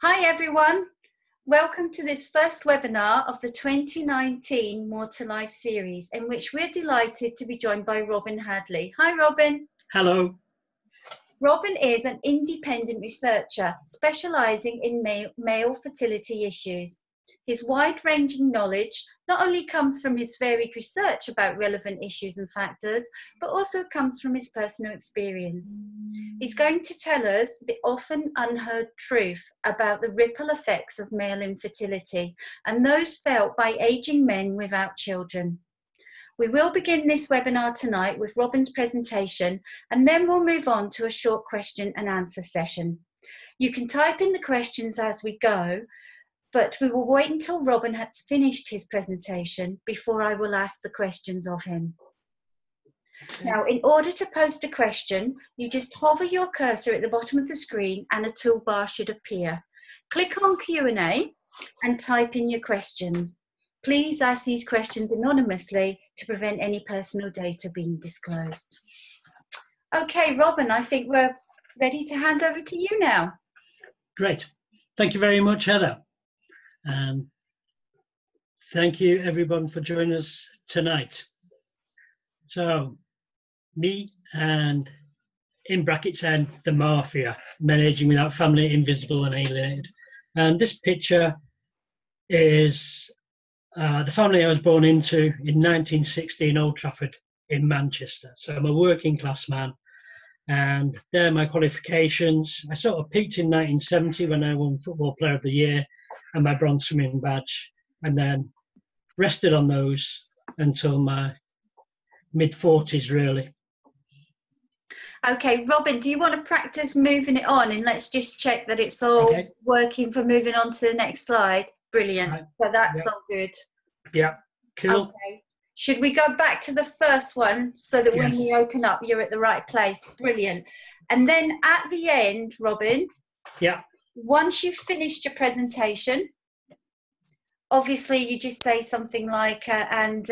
Hi everyone, welcome to this first webinar of the 2019 More to Life series, in which we're delighted to be joined by Robin Hadley. Hi Robin. Hello. Robin is an independent researcher specialising in male fertility issues. His wide-ranging knowledge not only comes from his varied research about relevant issues and factors, but also comes from his personal experience. He's going to tell us the often unheard truth about the ripple effects of male infertility and those felt by ageing men without children. We will begin this webinar tonight with Robin's presentation, and then we'll move on to a short question and answer session. You can type in the questions as we go, but we will wait until Robin has finished his presentation before I will ask the questions of him. Now, in order to post a question, you just hover your cursor at the bottom of the screen and a toolbar should appear. Click on Q&A and type in your questions. Please ask these questions anonymously to prevent any personal data being disclosed. Okay, Robin, I think we're ready to hand over to you now. Great. Thank you very much, Heather. And thank you everyone for joining us tonight. So, me and in brackets and the MAWFIA, Men Aging Without Family, Invisible and Alienated. And this picture is the family I was born into in 1960 in Old Trafford in Manchester. So I'm a working class man, and there are my qualifications. I sort of peaked in 1970 when I won Football Player of the Year and my bronze swimming badge, and then rested on those until my mid-40s really. Okay, Robin, do you want to practice moving it on, and let's just check that it's all working for moving on to the next slide? Brilliant. Right. So that's all good. Yeah, cool. Okay. Should we go back to the first one so that when we open up, you're at the right place? Brilliant. And then at the end, Robin, once you've finished your presentation, obviously you just say something like, and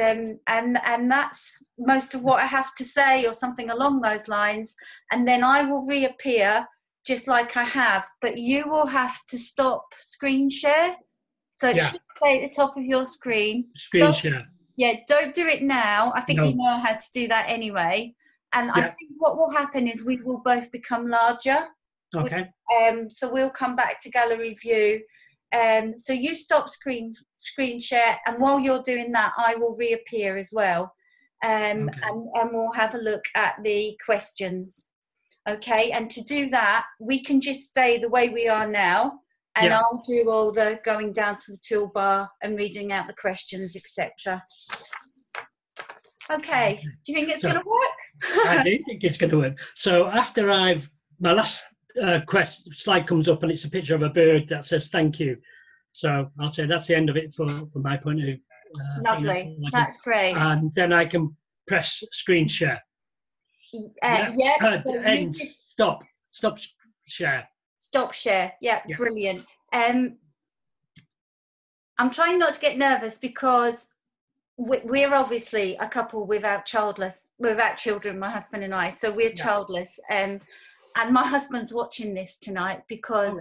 that's most of what I have to say, or something along those lines. And then I will reappear just like I have, but you will have to stop screen share. So it should stay at the top of your screen. Screen share. Yeah, don't do it now. I think you know how to do that anyway. And I think what will happen is we will both become larger. Okay. So we'll come back to gallery view. So you stop screen share, and while you're doing that, I will reappear as well. And we'll have a look at the questions. Okay, and to do that, we can just stay the way we are now. And I'll do all the going down to the toolbar and reading out the questions, etc. Okay, do you think it's going to work? I do think it's going to work. So after my last slide comes up, and it's a picture of a bird that says thank you. So I'll say that's the end of it from my point of view. Lovely, that's great. And then I can press screen share. So stop share. Stop share. Yeah, brilliant. I'm trying not to get nervous because we're obviously a couple without children, my husband and I. So we're childless. And my husband's watching this tonight because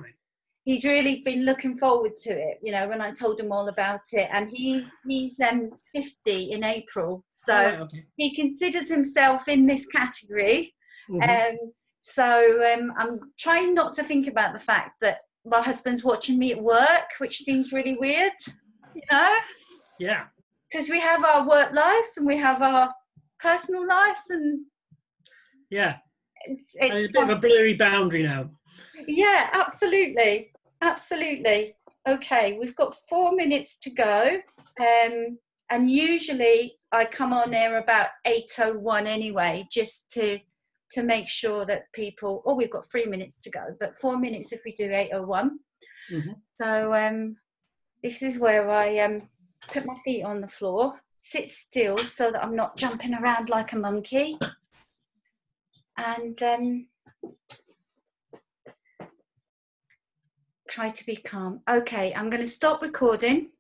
he's really been looking forward to it. You know, when I told him all about it, and he's 50 in April, so he considers himself in this category. So I'm trying not to think about the fact that my husband's watching me at work, which seems really weird, you know? Yeah. Because we have our work lives and we have our personal lives, and it's a bit of a blurry boundary now. Yeah, absolutely. Absolutely. Okay, we've got 4 minutes to go. And usually I come on air about 8:01 anyway, just to make sure that people, we've got 3 minutes to go, but 4 minutes if we do 8:01. So this is where I put my feet on the floor, sit still so that I'm not jumping around like a monkey, and try to be calm. Okay, I'm going to stop recording.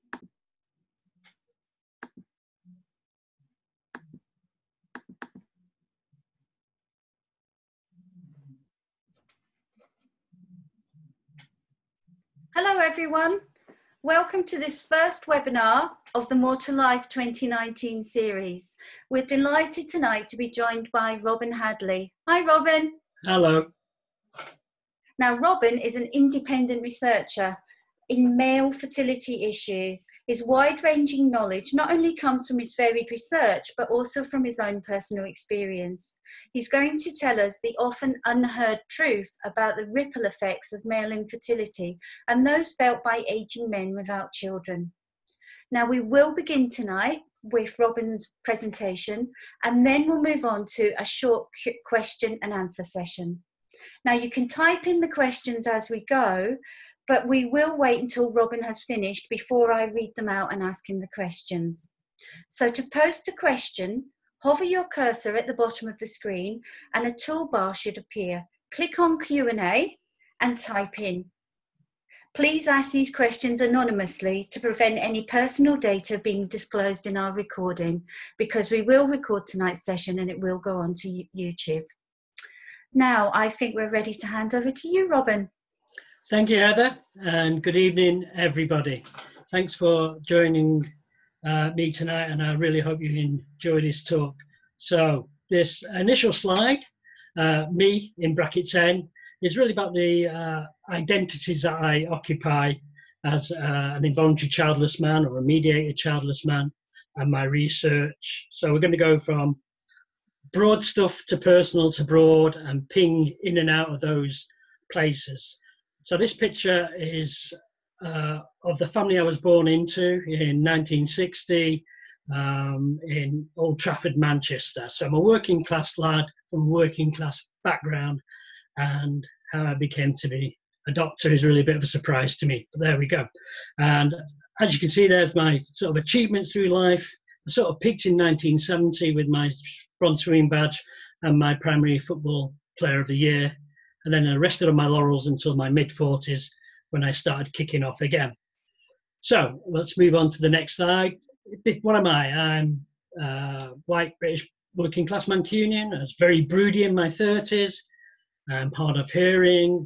Hello everyone, welcome to this first webinar of the More to Life 2019 series. We're delighted tonight to be joined by Robin Hadley. Hi Robin. Hello. Now Robin is an independent researcher in male fertility issues. His wide-ranging knowledge not only comes from his varied research, but also from his own personal experience. He's going to tell us the often unheard truth about the ripple effects of male infertility and those felt by aging men without children. Now, we will begin tonight with Robin's presentation, and then we'll move on to a short question and answer session. Now, you can type in the questions as we go, but we will wait until Robin has finished before I read them out and ask him the questions. So to post a question, hover your cursor at the bottom of the screen and a toolbar should appear. Click on Q&A and type in. Please ask these questions anonymously to prevent any personal data being disclosed in our recording, because we will record tonight's session and it will go on to YouTube. Now, I think we're ready to hand over to you, Robin. Thank you, Heather, and good evening, everybody. Thanks for joining me tonight, and I really hope you enjoy this talk. So this initial slide, me in brackets N, is really about the identities that I occupy as an involuntary childless man or a mediated childless man, and my research. So we're going to go from broad stuff to personal to broad and ping in and out of those places. So this picture is of the family I was born into in 1960 in Old Trafford, Manchester. So I'm a working class lad from a working class background, and how I became to be a doctor is really a bit of a surprise to me, but there we go. And as you can see, there's my sort of achievements through life. I sort of peaked in 1970 with my sponsoring badge and my primary football player of the year. And then I rested on my laurels until my mid-40s when I started kicking off again. So let's move on to the next slide. What am I? I'm white British working class Mancunian. I was very broody in my 30s. I'm hard of hearing.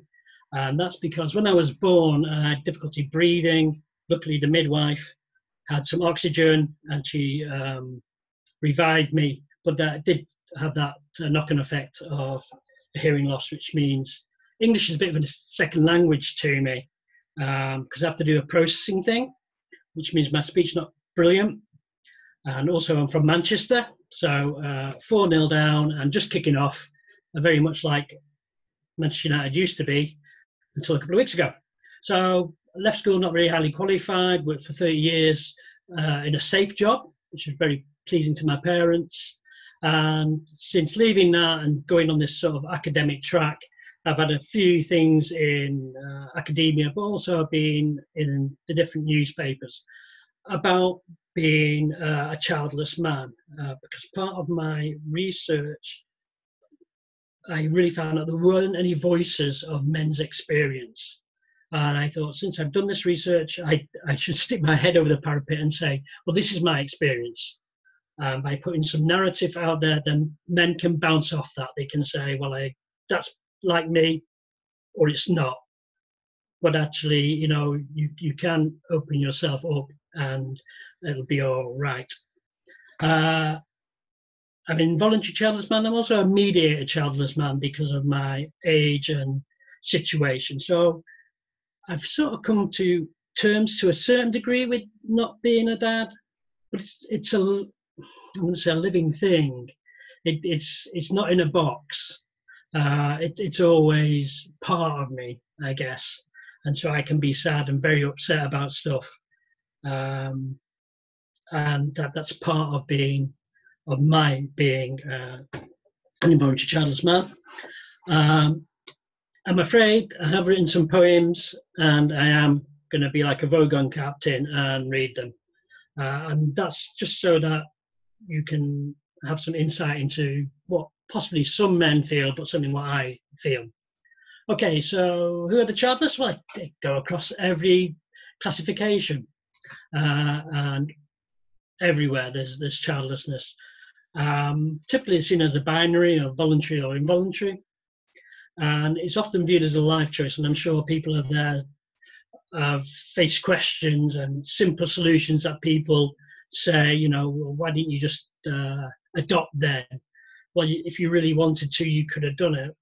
And that's because when I was born, I had difficulty breathing. Luckily, the midwife had some oxygen and she revived me. But that did have that knock-on effect of hearing loss, which means English is a bit of a second language to me because I have to do a processing thing, which means my speech is not brilliant. And also I'm from Manchester, so 4-0 down and just kicking off, very much like Manchester United used to be until a couple of weeks ago. So I left school not really highly qualified, worked for 30 years in a safe job, which was very pleasing to my parents. And since leaving that and going on this sort of academic track, I've had a few things in academia, but also I've been in the different newspapers about being a childless man, because part of my research, I really found out there weren't any voices of men's experience. And I thought, since I've done this research, I should stick my head over the parapet and say, well, this is my experience. By putting some narrative out there, then men can bounce off that. They can say, well, that's like me, or it's not. But actually, you know, you can open yourself up and it'll be all right. I'm an involuntary childless man. I'm also a mediated childless man because of my age and situation. So I've sort of come to terms to a certain degree with not being a dad, but it's I wouldn't say a living thing. It's not in a box. It's always part of me, I guess. And so I can be sad and very upset about stuff. And that's part of my being an involuntary childless man. I'm afraid I have written some poems and I am going to be like a Vogon captain and read them. And that's just so that you can have some insight into what possibly some men feel, but something what I feel. Okay, so who are the childless? Well, they go across every classification, and everywhere there's childlessness. Typically it's seen as a binary or voluntary or involuntary, and it's often viewed as a life choice, and I'm sure people are there I've faced questions and simple solutions that people say, you know, well, why didn't you just adopt then? Well, if you really wanted to, you could have done it.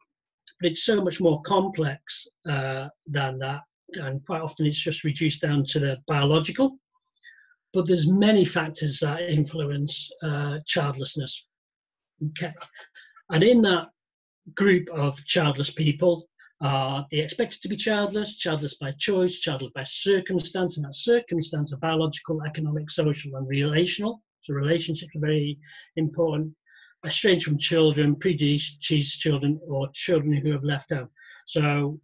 But it's so much more complex than that. And quite often it's just reduced down to the biological. But there's many factors that influence childlessness. Okay. And in that group of childless people, they expected to be childless, childless by choice, childless by circumstance, and that circumstance are biological, economic, social, and relational. So relationships are very important. Estranged from children, pre-deceased children, or children who have left home. So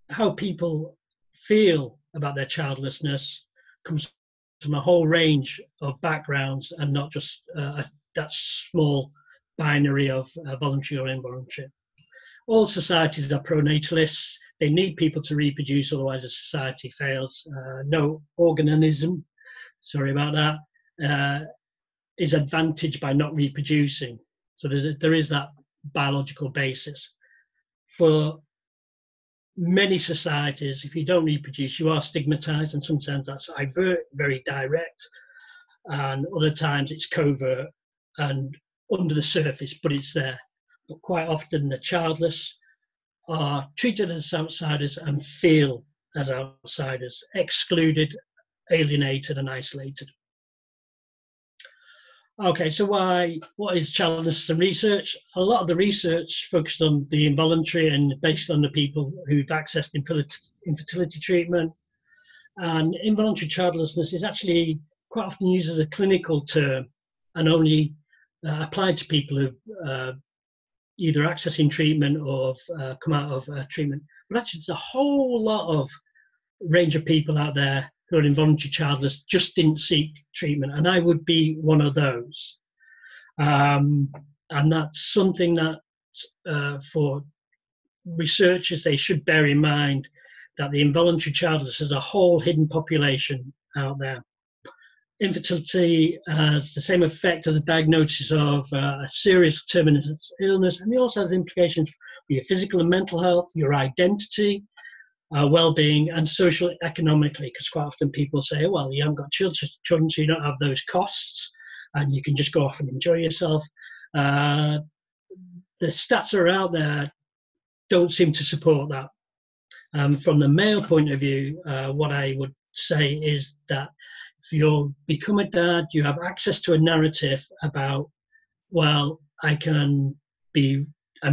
how people feel about their childlessness comes from a whole range of backgrounds and not just that small binary of voluntary or involuntary. All societies are pronatalists. They need people to reproduce, otherwise the society fails. No organism, sorry about that, is advantaged by not reproducing. So there is that biological basis. For many societies, if you don't reproduce, you are stigmatized, and sometimes that's overt, very direct, and other times it's covert and under the surface, but it's there. But quite often the childless are treated as outsiders and feel as outsiders, excluded, alienated, and isolated. Okay, so what is childlessness and research? A lot of the research focused on the involuntary and based on the people who've accessed infertility treatment. And involuntary childlessness is actually quite often used as a clinical term and only applied to people who've either accessing treatment or come out of treatment. But actually, there's a whole lot of range of people out there who are involuntary childless, just didn't seek treatment, and I would be one of those. And that's something that for researchers, they should bear in mind, that the involuntary childless is a whole hidden population out there. Infertility has the same effect as a diagnosis of a serious terminal illness, and it also has implications for your physical and mental health, your identity, well-being, and social economically, because quite often people say, oh, well, you haven't got children, so you don't have those costs, and you can just go off and enjoy yourself. The stats are out there don't seem to support that. From the male point of view, what I would say is that if you become a dad, you have access to a narrative about, well, I'm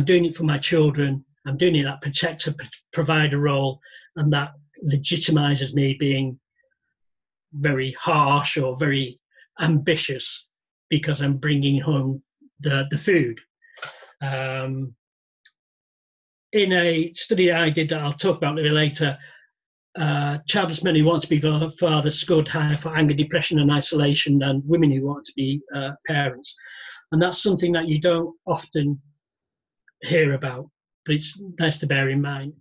doing it for my children, I'm doing it that protector, provider role, and that legitimizes me being very harsh or very ambitious because I'm bringing home the food. In a study I did that I'll talk about a little later, childless men who want to be fathers scored higher for anger, depression, and isolation than women who want to be parents. And that's something that you don't often hear about, but it's nice to bear in mind.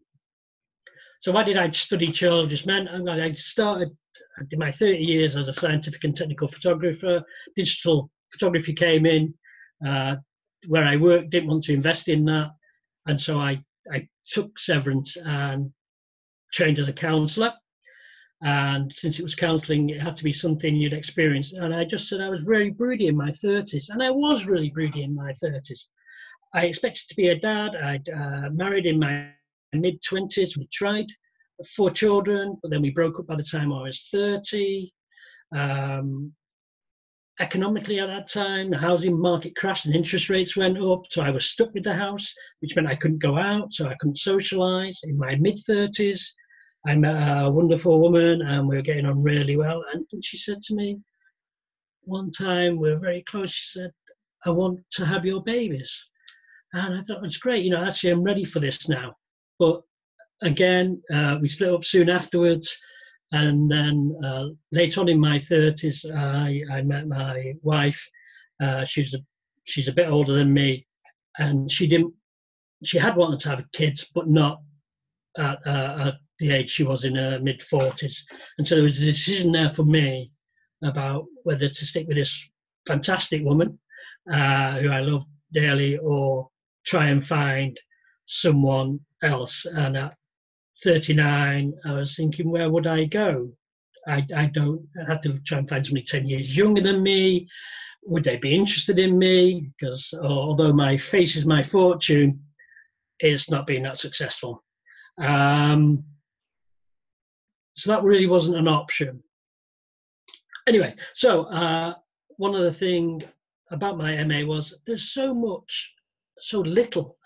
So why did I study childless men? I did my 30 years as a scientific and technical photographer. Digital photography came in, where I worked, didn't want to invest in that. And so I took severance and trained as a counsellor. And since it was counselling, it had to be something you'd experienced. And I just said I was very broody in my 30s. And I was really broody in my 30s. I expected to be a dad. I'd married in my mid-20s. We tried 4 children, but then we broke up by the time I was 30. Economically at that time, the housing market crashed and interest rates went up. So I was stuck with the house, which meant I couldn't go out, so I couldn't socialise. In my mid-30s, I met a wonderful woman and we were getting on really well. And she said to me one time, we were very close, she said, I want to have your babies. And I thought, it's great, actually I'm ready for this now. But again, we split up soon afterwards. And then later on in my 30s, I met my wife. She's a bit older than me, and she had wanted to have kids, but not at the age she was in her mid-40s. And so there was a decision there for me about whether to stick with this fantastic woman who I love dearly, or try and find someone else. And at 39, I was thinking, where would I go? I had to try and find somebody 10 years younger than me. Would they be interested in me? Because although my face is my fortune, it's not been that successful. So that really wasn't an option. Anyway, so one of the things about my MA was there's so little,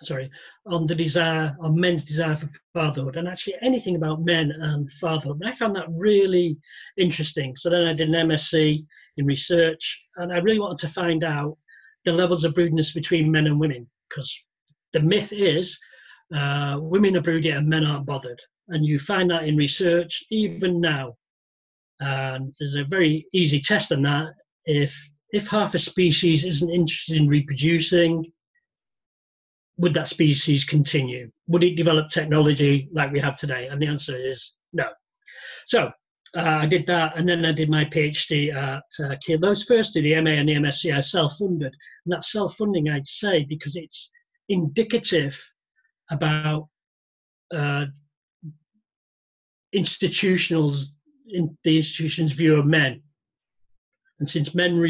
on men's desire for fatherhood, and actually anything about men and fatherhood. And I found that really interesting. So then I did an MSc in research, and I really wanted to find out the levels of broodiness between men and women, because the myth is women are broody and men aren't bothered. And you find that in research even now. And there's a very easy test on that. If half a species isn't interested in reproducing, would that species continue? Would it develop technology like we have today? And the answer is no. So I did that, and then I did my PhD at Cloe. Those first two, the MA and the MSc, I self-funded. And that self-funding, I'd say, because it's indicative about the institution's view of men. And since men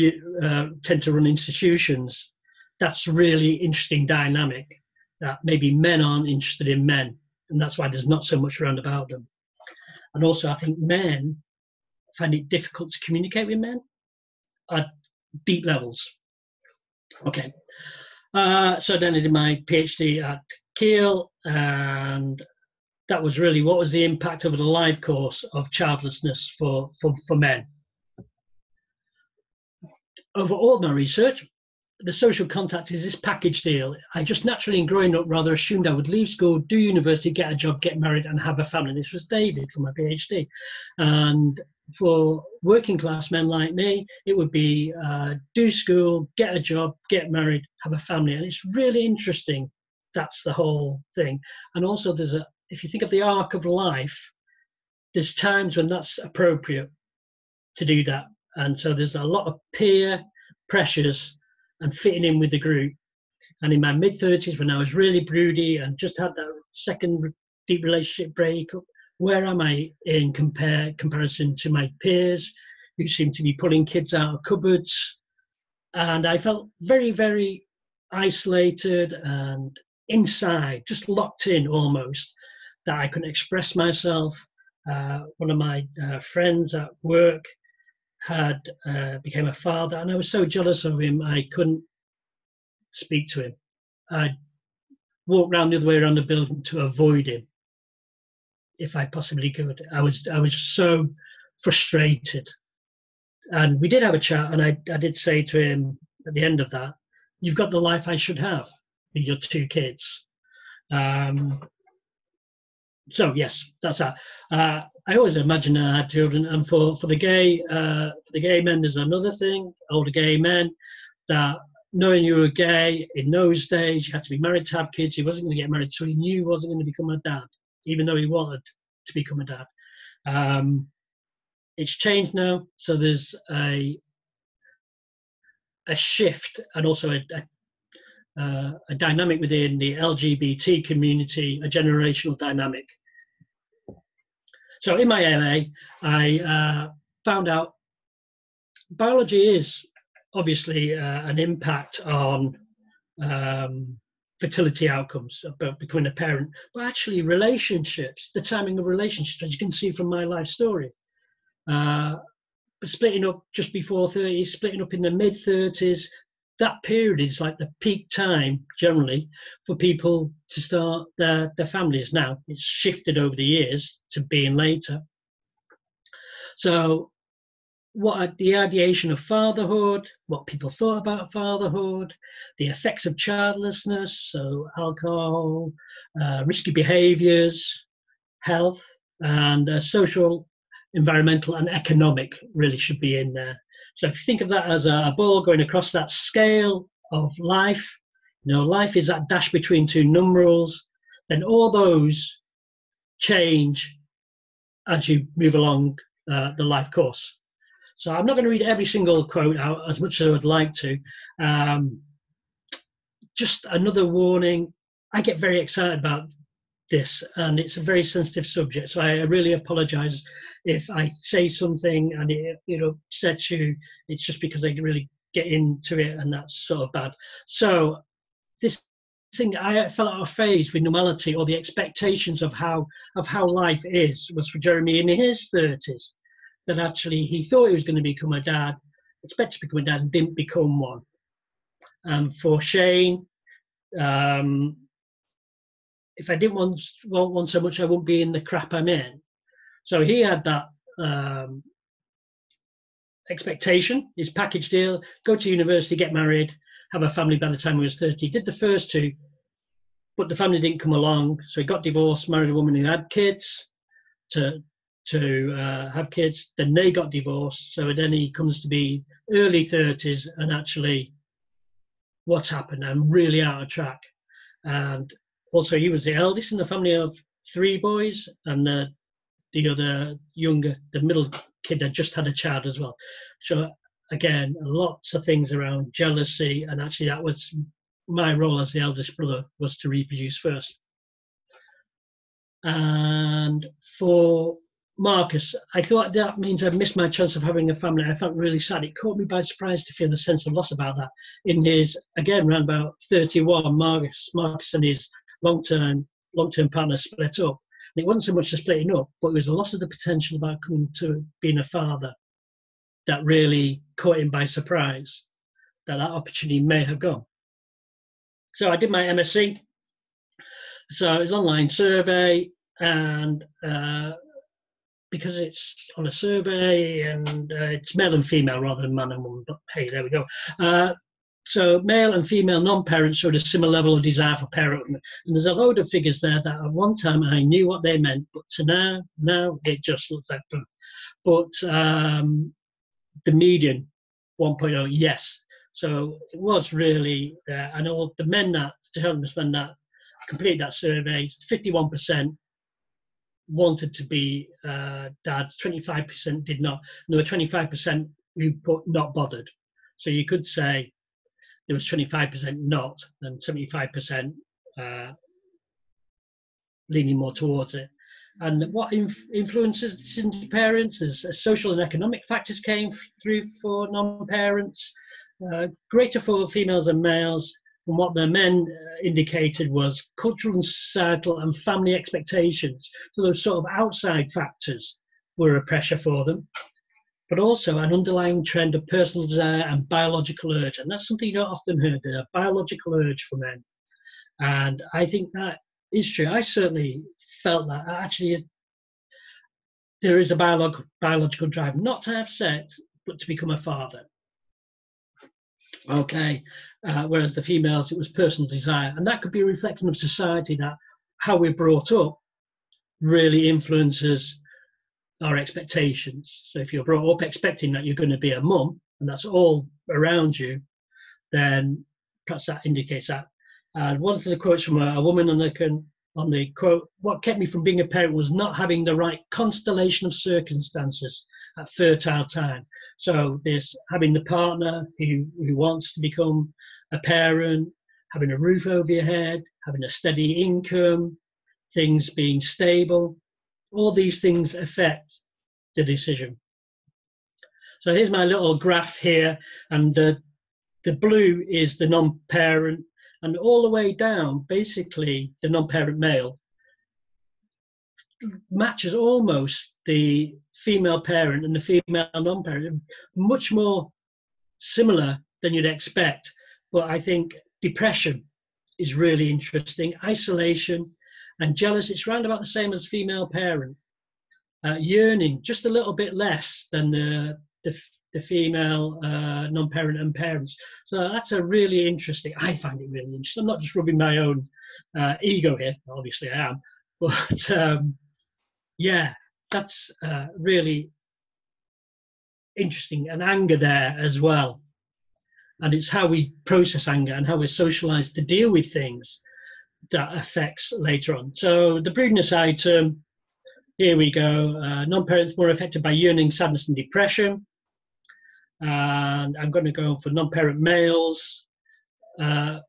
tend to run institutions, that's a really interesting dynamic, that maybe men aren't interested in men, and that's why there's not so much around about them. And also, I think men find it difficult to communicate with men at deep levels. Okay, so then I did my PhD at Keele, and that was really what was the impact over the life course of childlessness for men. Over all my research, the social contact is this package deal. I just naturally, in growing up, rather assumed I would leave school, do university, get a job, get married, and have a family. This was David for my PhD. And for working class men like me, it would be do school, get a job, get married, have a family. And it's really interesting. That's the whole thing. And also, if you think of the arc of life, there's times when that's appropriate to do that. And so there's a lot of peer pressures and fitting in with the group. And in my mid-30s, when I was really broody and just had that second deep relationship breakup, where am I in comparison to my peers who seem to be pulling kids out of cupboards? And I felt very, very isolated and inside, just locked in almost, that I couldn't express myself. One of my friends at work became a father, and I was so jealous of him I couldn't speak to him. I walked around the other way around the building to avoid him if I possibly could. I was so frustrated. And we did have a chat, and I did say to him at the end of that, you've got the life I should have with your two kids. So yes, that's that. I always imagined I had children, and for the gay men, there's another thing. Older gay men, that knowing you were gay in those days, you had to be married to have kids. He wasn't going to get married, so he knew he wasn't going to become a dad, even though he wanted to become a dad. It's changed now, so there's a shift, and also a dynamic within the LGBT community, a generational dynamic. So in my MA, I found out biology is obviously an impact on fertility outcomes about becoming a parent, but actually relationships, the timing of relationships, as you can see from my life story. Splitting up just before 30, splitting up in the mid-30s, that period is like the peak time generally for people to start their families. Now it's shifted over the years to being later. So what the ideation of fatherhood, what people thought about fatherhood, the effects of childlessness, so alcohol, risky behaviors, health, and social, environmental and economic really should be in there. So if you think of that as a ball going across that scale of life, life is that dash between two numerals, then all those change as you move along the life course. So I'm not going to read every single quote out as much as I would like to. Just another warning, I get very excited about this, and it's a very sensitive subject. So I really apologise if I say something and it upsets you. It's just because I really get into it, and that's sort of bad. So this thing, I fell out of phase with normality, or the expectations of how life is, was for Jeremy in his 30s. That actually he thought he was going to become a dad, expected to become a dad, and didn't become one. For Shane, if I didn't want one so much, I wouldn't be in the crap I'm in. So he had that expectation, his package deal: go to university, get married, have a family by the time he was 30. He did the first two, but the family didn't come along, so he got divorced, married a woman who had kids to have kids. Then they got divorced, so then he comes to be early 30s, and actually, what's happened? I'm really out of track. And also, he was the eldest in a family of 3 boys, and the other younger, the middle kid, had just had a child as well. So again, lots of things around jealousy, and actually that was my role as the eldest brother, was to reproduce first. And for Marcus, I thought that means I've missed my chance of having a family. I felt really sad. It caught me by surprise to feel a sense of loss about that. In his, again, around about 31, Marcus and his long-term partner split up. And it wasn't so much the splitting up, but it was a loss of the potential about coming to being a father that really caught him by surprise, that opportunity may have gone. So I did my MSc. So it was an online survey, and because it's on a survey, and it's male and female rather than man and woman, but hey, there we go. So male and female non-parents showed a similar level of desire for parenthood. And there's a load of figures there that at one time I knew what they meant, but to now it just looks like fun. But the median, 1.0, yes. So it was really, I know the men that completed that survey, 51% wanted to be dads, 25% did not. And there were 25% who put not bothered. So you could say there was 25% not, and 75% leaning more towards it. And what influences single parents is social and economic factors came through for non-parents, greater for females and males. And what the men indicated was cultural and societal and family expectations. So those sort of outside factors were a pressure for them, but also an underlying trend of personal desire and biological urge. And that's something you don't often hear, the biological urge for men. And I think that is true. I certainly felt that actually there is a biological drive, not to have sex, but to become a father. Okay, whereas the females, it was personal desire. And that could be a reflection of society, that how we're brought up really influences our expectations. So if you're brought up expecting that you're going to be a mum, and that's all around you, then perhaps that indicates that. One of the quotes from a woman on the quote, "What kept me from being a parent was not having the right constellation of circumstances at fertile time." So this, having the partner who wants to become a parent, having a roof over your head, having a steady income, things being stable, all these things affect the decision. So here's my little graph here, and the blue is the non-parent, and all the way down, basically the non-parent male matches almost the female parent and the female non-parent, much more similar than you'd expect. But I think depression is really interesting, isolation and jealousy. It's round about the same as female parent. Yearning, just a little bit less than the female non-parent and parents. So that's a really interesting, I find it really interesting. I'm not just rubbing my own ego here, obviously I am, but yeah, that's really interesting. And anger there as well. And it's how we process anger and how we're socialized to deal with things that affects later on. So the brudeness item, here we go. Non-parents more affected by yearning, sadness and depression. And I'm going to go for non-parent males, for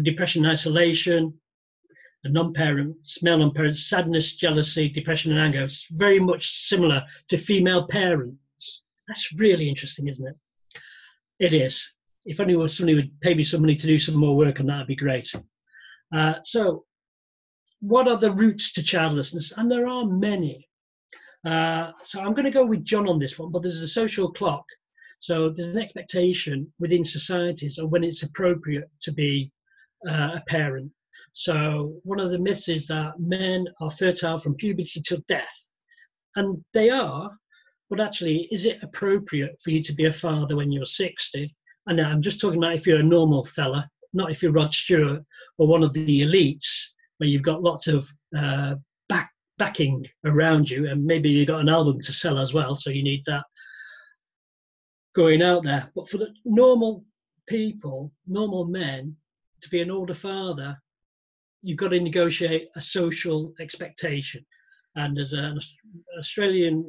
depression and isolation. and non-parents, male non-parents, sadness, jealousy, depression, and anger. It's very much similar to female parents. That's really interesting, isn't it? It is. If only somebody would pay me some money to do some more work on that, would be great. So what are the roots to childlessness? And there are many. So I'm going to go with John on this one, but there's a social clock. So there's an expectation within societies of when it's appropriate to be a parent. So one of the myths is that men are fertile from puberty till death. And they are, but actually, is it appropriate for you to be a father when you're 60? And I'm just talking about if you're a normal fella, not if you're Rod Stewart or one of the elites, where you've got lots of backing around you, and maybe you've got an album to sell as well, so you need that going out there. But for the normal people, normal men, to be an older father, you've got to negotiate a social expectation. And there's an Australian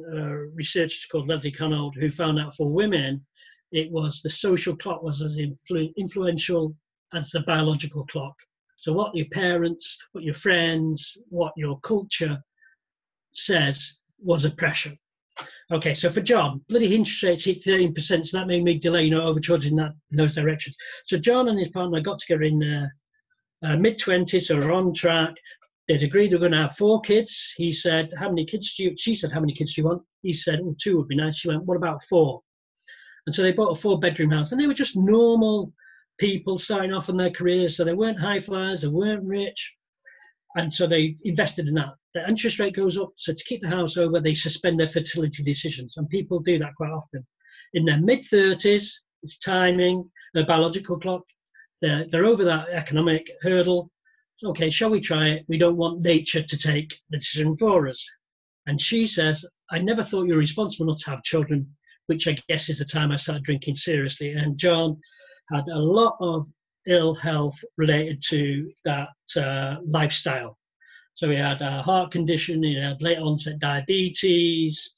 researcher called Leslie Connold who found out for women, it was the social clock was as influential as the biological clock. So what your parents, what your friends, what your culture says was a pressure. Okay, so for John, bloody interest rates hit 13%, so that made me delay, overcharging in those directions. So John and his partner got together in mid-20s, so we're on track. They'd agreed they were going to have 4 kids. He said, how many kids do you, she said, how many kids do you want? He said, 2 would be nice. She went, what about 4? And so they bought a 4-bedroom house, and they were just normal people starting off in their careers. So they weren't high flyers, they weren't rich. And so they invested in that. The interest rate goes up, so to keep the house over, they suspend their fertility decisions. And people do that quite often. In their mid-30s, it's timing, their biological clock. They're over that economic hurdle. Okay, shall we try it? We don't want nature to take the decision for us. And she says, I never thought you were responsible not to have children, which I guess is the time I started drinking seriously. And John had a lot of ill health related to that lifestyle. So he had a heart condition, he had late onset diabetes,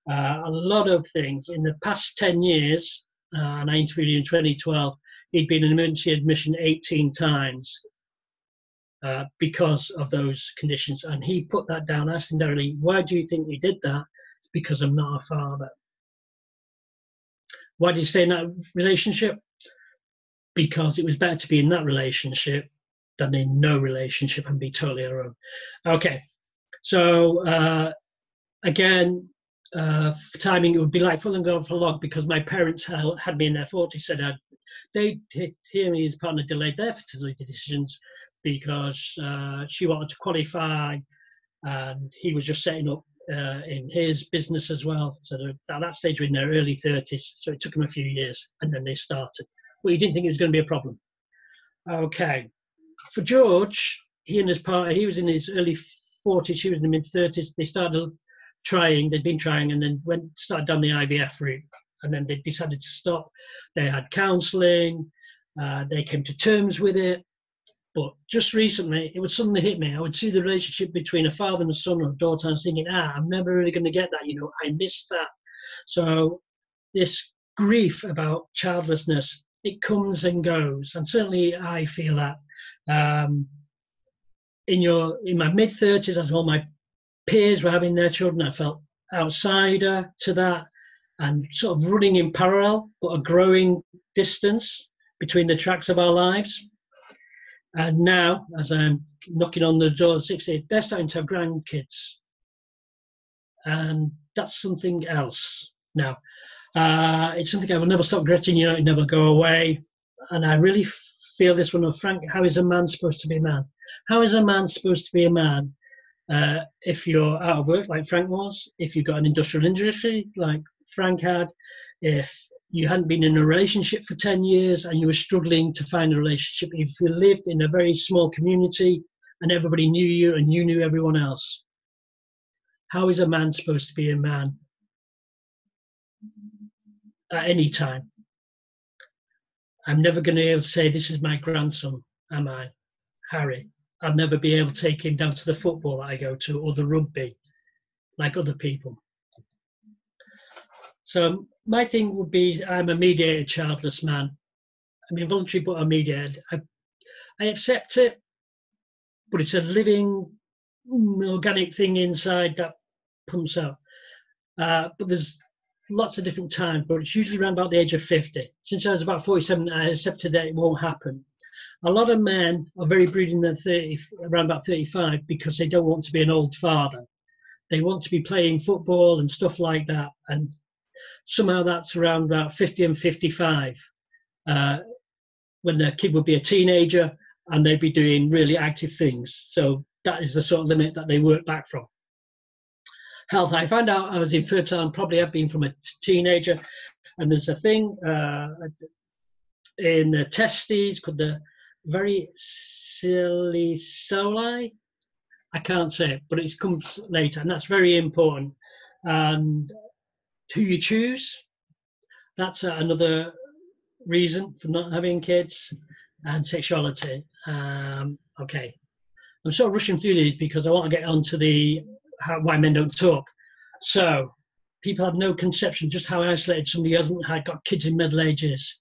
a lot of things. In the past 10 years, and I interviewed him in 2012, he'd been in emergency admission 18 times because of those conditions. And he put that down. I asked him directly, why do you think he did that? It's because I'm not a father. Why did he stay in that relationship? Because it was better to be in that relationship than in no relationship and be totally alone. Okay, so again, timing, it would be like falling off a log because my parents had me in their 40s, said he and his partner delayed their fertility decisions because she wanted to qualify and he was just setting up in his business as well. So at that stage we're in their early 30s, so it took them a few years and then they started. Well, he didn't think it was going to be a problem. Okay. For George, he and his partner, he was in his early 40s, she was in the mid-30s. They started trying, they'd been trying, and then started down the IVF route. And then they decided to stop. They had counselling, they came to terms with it. But just recently, it would suddenly hit me. I would see the relationship between a father and a son or a daughter, and I was thinking, I'm never really going to get that, I missed that. So this grief about childlessness, it comes and goes, and certainly I feel that. In my mid-30s, as all my peers were having their children, I felt outsider to that and sort of running in parallel, but a growing distance between the tracks of our lives. And now, as I'm knocking on the door at 60, they're starting to have grandkids. And that's something else now. It's something I will never stop regretting, it never go away. And I really feel this one of Frank, how is a man supposed to be a man? How is a man supposed to be a man if you're out of work like Frank was, if you've got an industrial injury like Frank had, if you hadn't been in a relationship for 10 years and you were struggling to find a relationship, if you lived in a very small community and everybody knew you and you knew everyone else. How is a man supposed to be a man at any time? I'm never going to be able to say, this is my grandson, am I, Harry? I'll never be able to take him down to the football that I go to or the rugby like other people. So my thing would be, I'm a mediated childless man. I'm involuntary, but I'm mediated. I accept it, but it's a living, organic thing inside that pumps out. But there's lots of different times, but it's usually around about the age of 50. Since I was about 47, I accepted that it won't happen. A lot of men are very brooding in their 30, around about 35, because they don't want to be an old father. They want to be playing football and stuff like that. And somehow that's around about 50 and 55, when their kid would be a teenager and they'd be doing really active things. So that is the sort of limit that they work back from. Health, I found out I was infertile and probably have been from a teenager. And there's a thing in the testes called the varicocele. I can't say it, but it comes later, and that's very important. And who you choose, that's another reason for not having kids. And sexuality. Okay, I'm sort of rushing through these because I want to get onto the why men don't talk. So people have no conception just how isolated somebody who hasn't got kids in middle ages.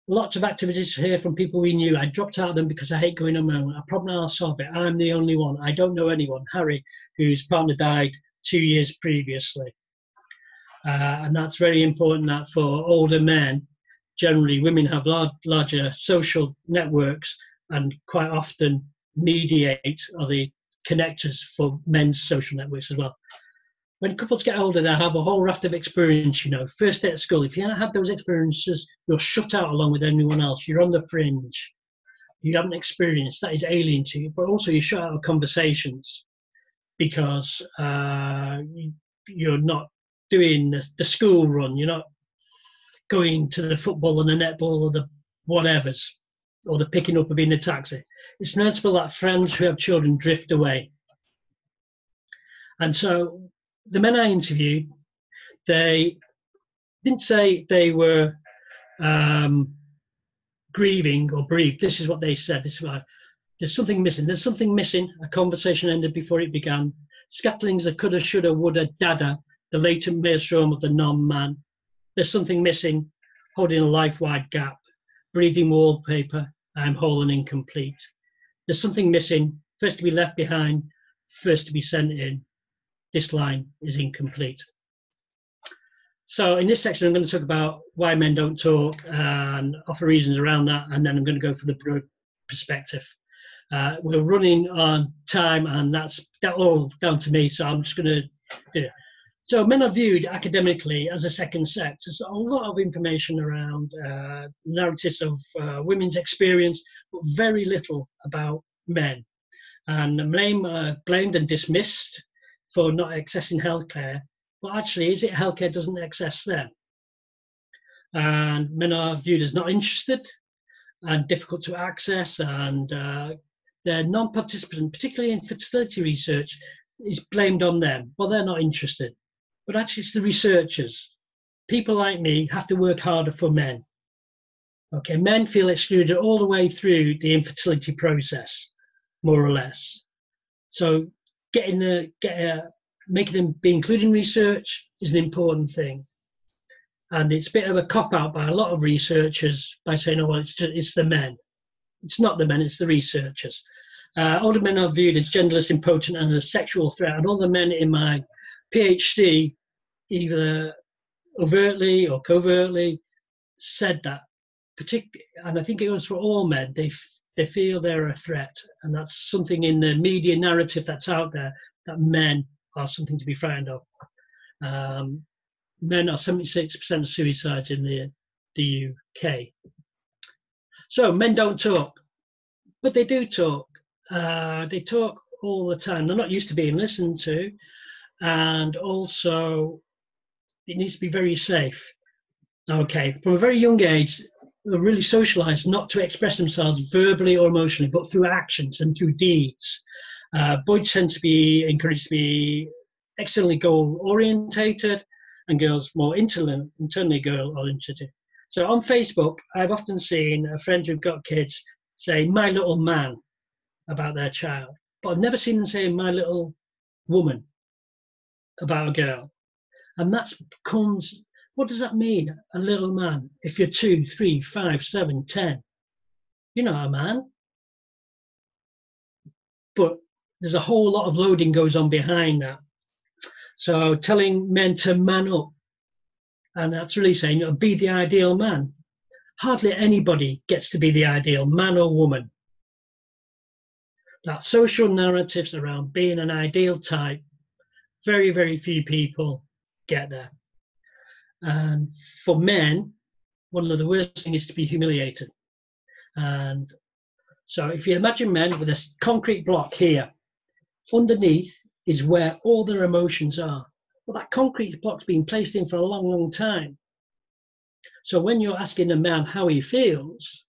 Lots of activities here from people we knew. I dropped out of them because I hate going on my own. I probably I'll solve it. I'm the only one. I don't know anyone. Harry, whose partner died 2 years previously. And that's very important that for older men, generally women have larger social networks and quite often mediate, or the connectors for men's social networks as well. When couples get older, they have a whole raft of experience, you know. First day at school, if you haven't had those experiences, you're shut out along with anyone else. You're on the fringe. You haven't experienced, that is alien to you. But also you're shut out of conversations because you're not doing the school run. You're not going to the football and the netball or the whatevers, or the picking up of being a taxi. It's noticeable that friends who have children drift away. And so the men I interviewed, they didn't say they were grieving or bereaved. This is what they said. This is why there's something missing. There's something missing. A conversation ended before it began. Scatterings of coulda, shoulda, woulda, dada, the latent maelstrom of the non-man. There's something missing, holding a life-wide gap. Breathing wallpaper, I'm whole and incomplete. There's something missing, first to be left behind, first to be sent in. This line is incomplete. So in this section, I'm going to talk about why men don't talk and offer reasons around that, and then I'm going to go for the broad perspective. We're running on time, and that's all down to me, so I'm just going to do it. So men are viewed academically as a second sex. There's a lot of information around narratives of women's experience, but very little about men. And blamed and dismissed for not accessing healthcare, but actually, is it healthcare doesn't access them? And men are viewed as not interested and difficult to access, and their non-participant, particularly in fertility research, is blamed on them. Well, they're not interested. But actually, it's the researchers. People like me have to work harder for men. Okay, men feel excluded all the way through the infertility process, more or less. So making them be included in research is an important thing. And it's a bit of a cop-out by a lot of researchers by saying, oh, well, it's the men. It's not the men, it's the researchers. Older men are viewed as genderless, impotent, and as a sexual threat. And all the men in my PhD, either overtly or covertly, said that. And I think it goes for all men. They feel they're a threat, and that's something in the media narrative that's out there, that men are something to be frightened of. Men are 76% of suicides in the UK. So men don't talk, but they do talk. They talk all the time. They're not used to being listened to, and also it needs to be very safe. Okay, from a very young age, they're really socialized not to express themselves verbally or emotionally, but through actions and through deeds. Boys tend to be encouraged to be externally goal-orientated, and girls more internally goal-orientated. So on Facebook, I've often seen a friend who've got kids say, my little man, about their child. But I've never seen them say, my little woman, about a girl. And that becomes, what does that mean, a little man? If you're 2, 3, 5, 7, 10, you're not a man. but there's a whole lot of loading goes on behind that. So telling men to man up, and that's really saying, be the ideal man. Hardly anybody gets to be the ideal man or woman. That social narratives around being an ideal type, very, very few people get there. And for men, one of the worst things is to be humiliated. And so if you imagine men with a concrete block here, underneath is where all their emotions are. Well, that concrete block's been placed in for a long, long time. So when you're asking a man how he feels,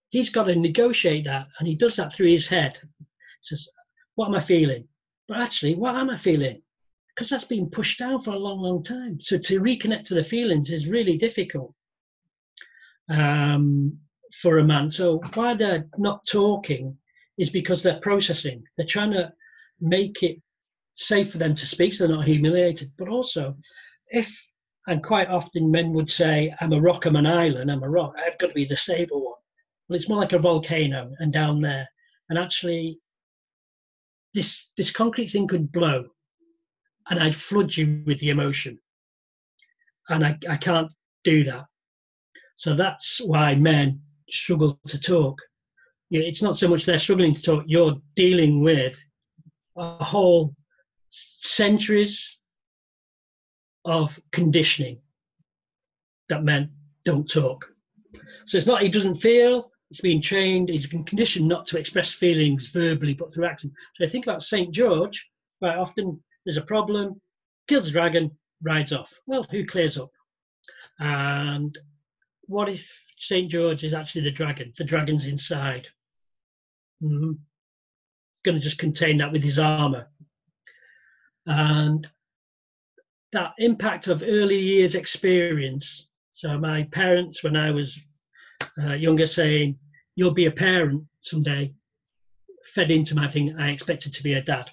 he's got to negotiate that, and he does that through his head. He says, what am I feeling? But actually, what am I feeling? Because that's been pushed down for a long, long time. So to reconnect to the feelings is really difficult for a man. So why they're not talking is because they're processing. They're trying to make it safe for them to speak so they're not humiliated. But also, and quite often men would say, I'm a rock, I'm an island, I'm a rock, I've got to be the stable one. Well, it's more like a volcano and down there. And actually, this concrete thing could blow and I'd flood you with the emotion. And I can't do that. So that's why men struggle to talk. It's not so much they're struggling to talk, you're dealing with a whole centuries of conditioning that men don't talk. So it's not he doesn't feel, it's been trained, he's been conditioned not to express feelings verbally but through action. So I think about St. George, quite often there's a problem, kills the dragon, rides off. Well, who clears up? And what if St. George is actually the dragon? The dragon's inside. Going to just contain that with his armor. And that impact of early years experience. So my parents, when I was younger, saying, you'll be a parent someday, fed into my thing, I expected to be a dad.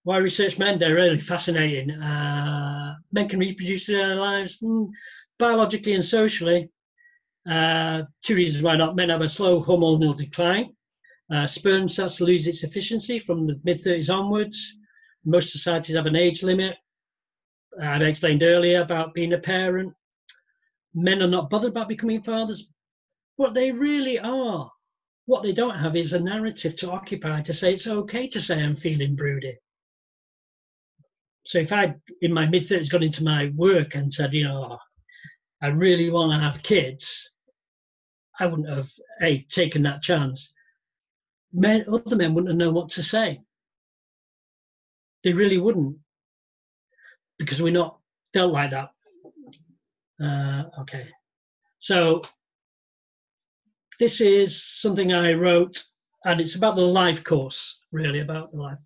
Why research men? They're really fascinating. Men can reproduce their lives biologically and socially. 2 reasons why not. Men have a slow hormonal decline. Sperm starts to lose its efficiency from the mid-30s onwards. Most societies have an age limit. I've explained earlier about being a parent. Men are not bothered about becoming fathers, but they really are. What they don't have is a narrative to occupy to say it's okay to say I'm feeling broody. So if I, in my mid-30s, got into my work and said, I really want to have kids, I wouldn't have, taken that chance. Other men wouldn't have known what to say. They really wouldn't, because we're not dealt like that. Okay. So this is something I wrote, and it's about the life course, really, about the life.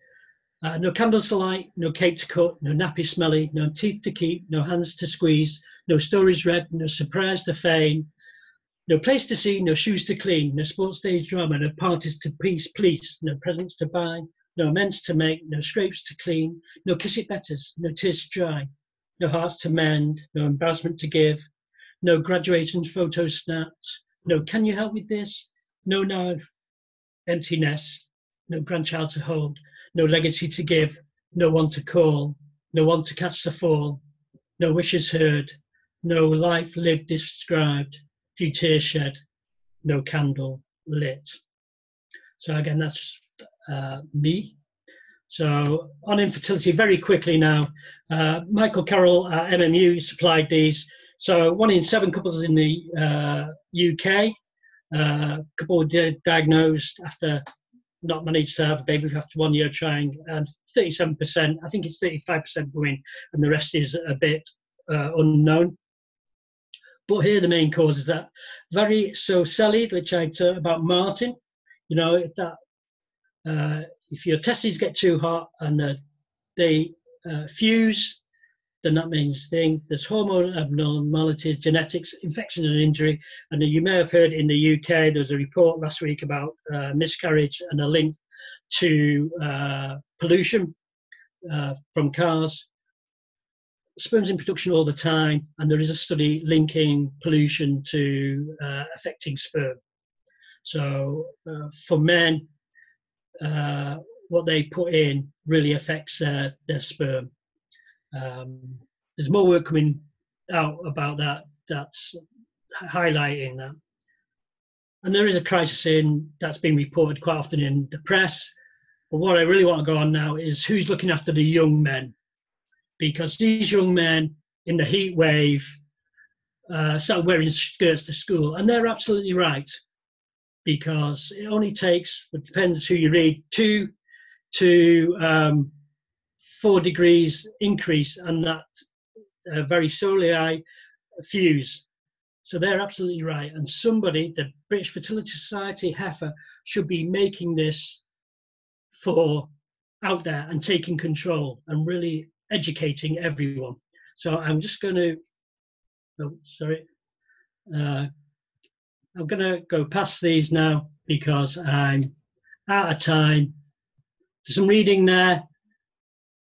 No candles to light, no cake to cut, no nappy smelly, no teeth to keep, no hands to squeeze, no stories read, no surprise to feign, no place to see, no shoes to clean, no sports days drama, no parties to police, no presents to buy, no amends to make, no scrapes to clean, no kiss it betters, no tears to dry, no hearts to mend, no embarrassment to give, no graduation photos snapped, no can you help with this, no empty nest, no grandchild to hold, no legacy to give, no one to call, no one to catch the fall, no wishes heard, no life lived described, few tears shed, no candle lit. So again, that's me. So on infertility, very quickly now, Michael Carroll at MMU supplied these. So 1 in 7 couples in the UK, couple were diagnosed after not managed to have a baby after 1 year trying, and 37%, I think it's 35% women, and the rest is a bit unknown. But here the main cause is that varicocele, which I talked about Martin, if your testes get too hot and they fuse, then that means there's hormone abnormalities, genetics, infection and injury. And you may have heard in the UK, there was a report last week about miscarriage and a link to pollution from cars. Sperm's in production all the time, and there is a study linking pollution to affecting sperm. So for men, what they put in really affects their sperm. There's more work coming out about that that's highlighting that. And there is a crisis that's been reported quite often in the press. But what I really want to go on now is who's looking after the young men, because these young men in the heat wave started wearing skirts to school, and they're absolutely right, because it only takes, it depends who you read, 2 to 4 degrees increase, and that very slowly fuse. So they're absolutely right. And somebody, the British Fertility Society, HEFA, should be making this out there and taking control and really educating everyone. So I'm just going to, I'm going to go past these now because I'm out of time. There's some reading there.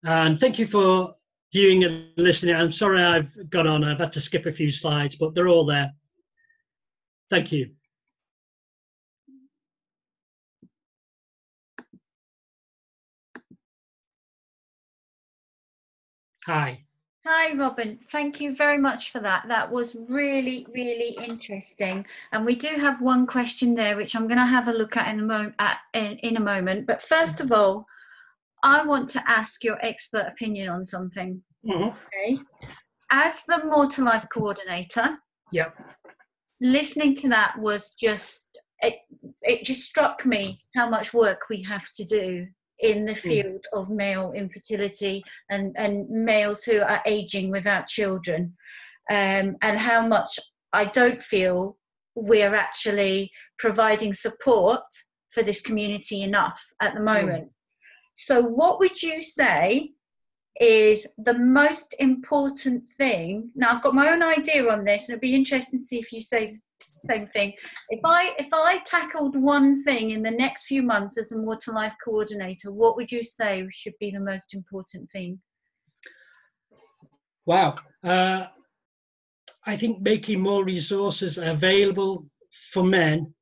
And thank you for viewing and listening. I'm sorry I've gone on. I've had to skip a few slides, but they're all there. Thank you. Hi. Hi, Robin. Thank you very much for that. That was really, really interesting. And we do have one question there, which I'm going to have a look at in a moment. But first of all, I want to ask your expert opinion on something. Mm-hmm. Okay. As the More to Life coordinator, yep, listening to that was just, it just struck me how much work we have to do in the field of male infertility and males who are aging without children, and how much I don't feel we're actually providing support for this community enough at the moment. So what would you say is the most important thing? Now, I've got my own idea on this, and it'd be interesting to see if you say the same thing. If I tackled one thing in the next few months as a More to Life coordinator, what would you say should be the most important thing? Wow. I think making more resources available for men,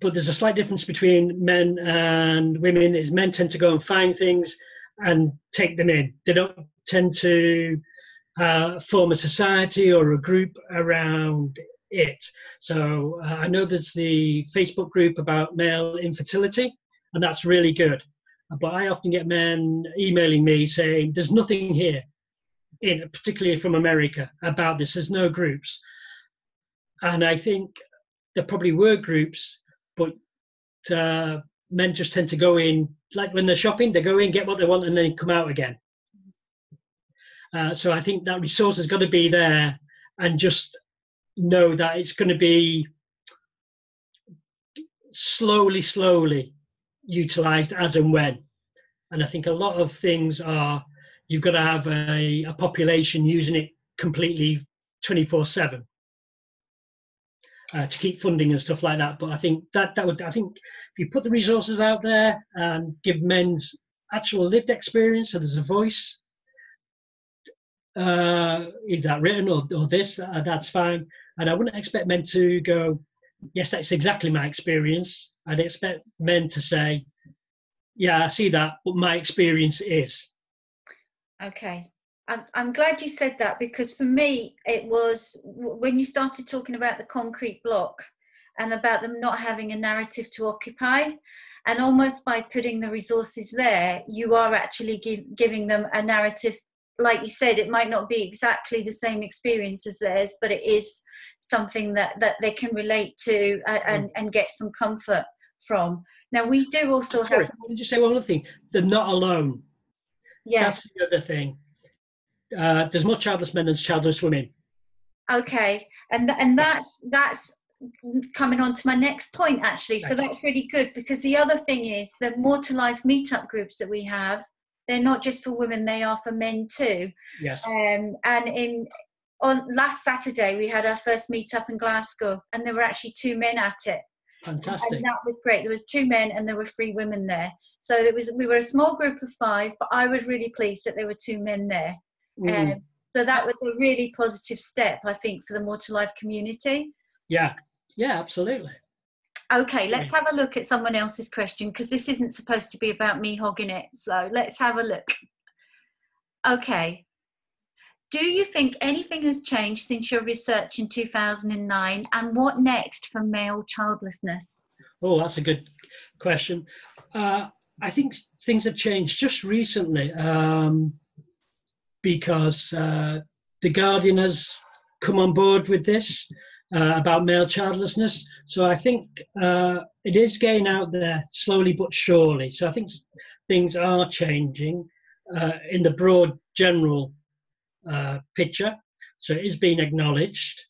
but there's a slight difference between men and women, is men tend to go and find things and take them in. They don't tend to form a society or a group around it. So I know there's the Facebook group about male infertility, and that's really good. But I often get men emailing me saying, there's nothing here, particularly from America, about this. There's no groups. And I think there probably were groups, but men just tend to go in, like when they're shopping, they go in, get what they want, and then come out again. So I think that resource has got to be there, and just know that it's going to be slowly utilised as and when. And I think a lot of things are, you've got to have a population using it completely 24/7 to keep funding and stuff like that. But I think I think if you put the resources out there and give men's actual lived experience, so there's a voice, either written or this, that's fine. And I wouldn't expect men to go, yes, that's exactly my experience. I'd expect men to say, yeah, I see that, but my experience is. Okay. I'm glad you said that, because for me, it was when you started talking about the concrete block and about them not having a narrative to occupy, and almost by putting the resources there, you are actually giving them a narrative. Like you said, it might not be exactly the same experience as theirs, but it is something that they can relate to and get some comfort from. Now, we do also have... Let me just say one other thing. They're not alone. Yeah. That's the other thing. There's more childless men than childless women. Okay. And that's coming on to my next point, actually. So that's really good, because the other thing is the More to Life meetup groups that we have, they're not just for women, they are for men too. Yes. And on last Saturday, we had our first meetup in Glasgow, and there were actually 2 men at it. Fantastic. And that was great. There was 2 men and there were 3 women there. So we were a small group of 5, but I was really pleased that there were 2 men there. So that was a really positive step, I think, for the More to Life community. Yeah, absolutely. Okay, let's have a look at someone else's question, because this isn't supposed to be about me hogging it. So let's have a look. Okay. Do you think anything has changed since your research in 2009? And what next for male childlessness? Oh, that's a good question. I think things have changed just recently because The Guardian has come on board with this about male childlessness. So I think it is getting out there slowly but surely. So I think things are changing in the broad general picture. So it is being acknowledged.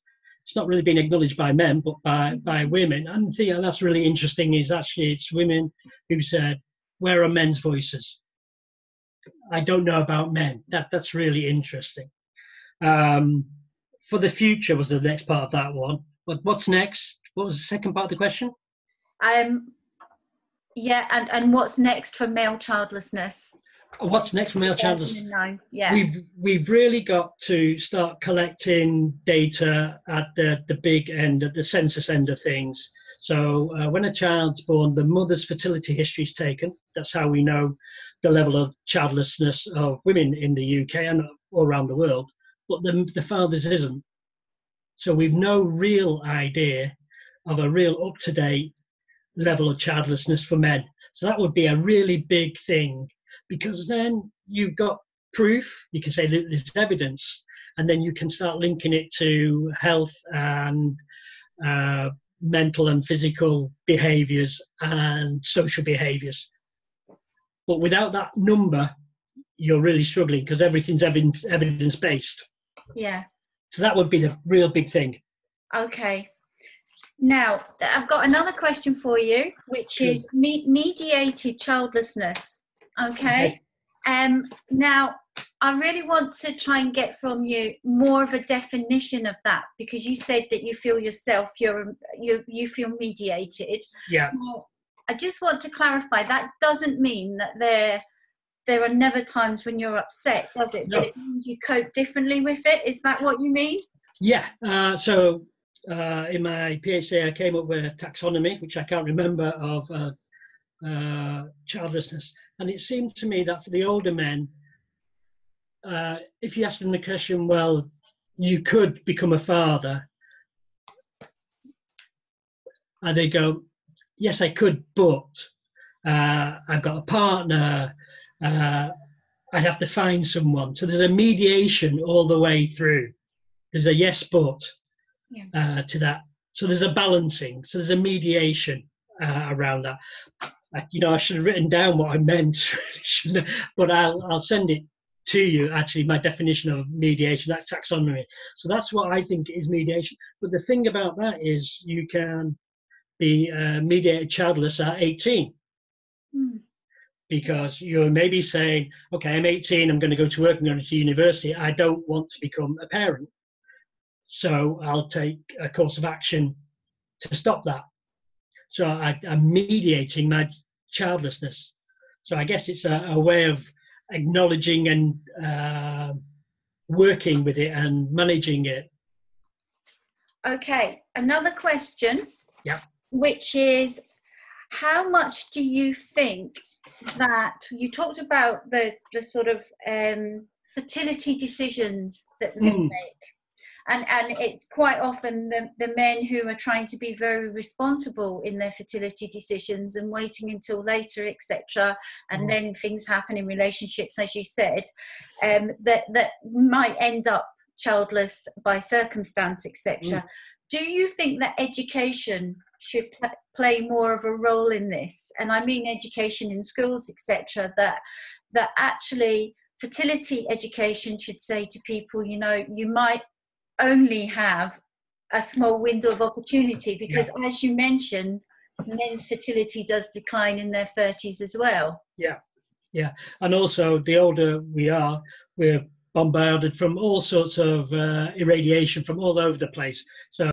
It's not really being acknowledged by men, but by women. And the thing that's really interesting is actually it's women who said, where are men's voices? I don't know about men. That's really interesting. For the future was the next part of that one. But what's next? What was the second part of the question? Yeah, and what's next for male childlessness? What's next for male childlessness? Yeah. We've really got to start collecting data at the big end, at the census end of things. So when a child's born, the mother's fertility history is taken. That's how we know the level of childlessness of women in the UK and all around the world. But the father's isn't. So we've no real idea of a real up-to-date level of childlessness for men. So that would be a really big thing, because then you've got proof. You can say that there's evidence, and then you can start linking it to health and mental and physical behaviours and social behaviours. But without that number, you're really struggling, because everything's evidence-based. Yeah. So that would be the real big thing. Okay. Now, I've got another question for you, which is mediated childlessness. Okay. Now, I really want to try and get from you more of a definition of that, because you said that you feel yourself, you feel mediated. Yeah. Now, I just want to clarify, that doesn't mean that there are never times when you're upset, does it? No. But it means you cope differently with it. Is that what you mean? Yeah. So in my PhD, I came up with a taxonomy, which I can't remember, of childlessness. And it seemed to me that for the older men, if you ask them the question, well, you could become a father, and they go, yes, I could, but I've got a partner, I'd have to find someone. So there's a mediation all the way through. There's a yes, but to that. So there's a balancing. So there's a mediation around that. I should have written down what I meant, but I'll send it to you, actually, my definition of mediation, that taxonomy. So that's what I think is mediation. But the thing about that is you can be mediated childless at 18. Because you're maybe saying, okay, I'm 18, I'm going to go to work, I'm going to university, I don't want to become a parent. So I'll take a course of action to stop that. So I'm mediating my childlessness. So I guess it's a way of acknowledging and working with it and managing it. Okay, another question, Yeah. Which is, how much do you think that you talked about the sort of fertility decisions that men make, and it's quite often the men who are trying to be very responsible in their fertility decisions and waiting until later, etc., and then things happen in relationships, as you said, that might end up childless by circumstance, etc. Do you think that education should play more of a role in this? And I mean education in schools, etc., that actually fertility education should say to people, you might only have a small window of opportunity, because as you mentioned, men's fertility does decline in their 30s as well. Yeah. And also, the older we are, we're bombarded from all sorts of irradiation from all over the place. So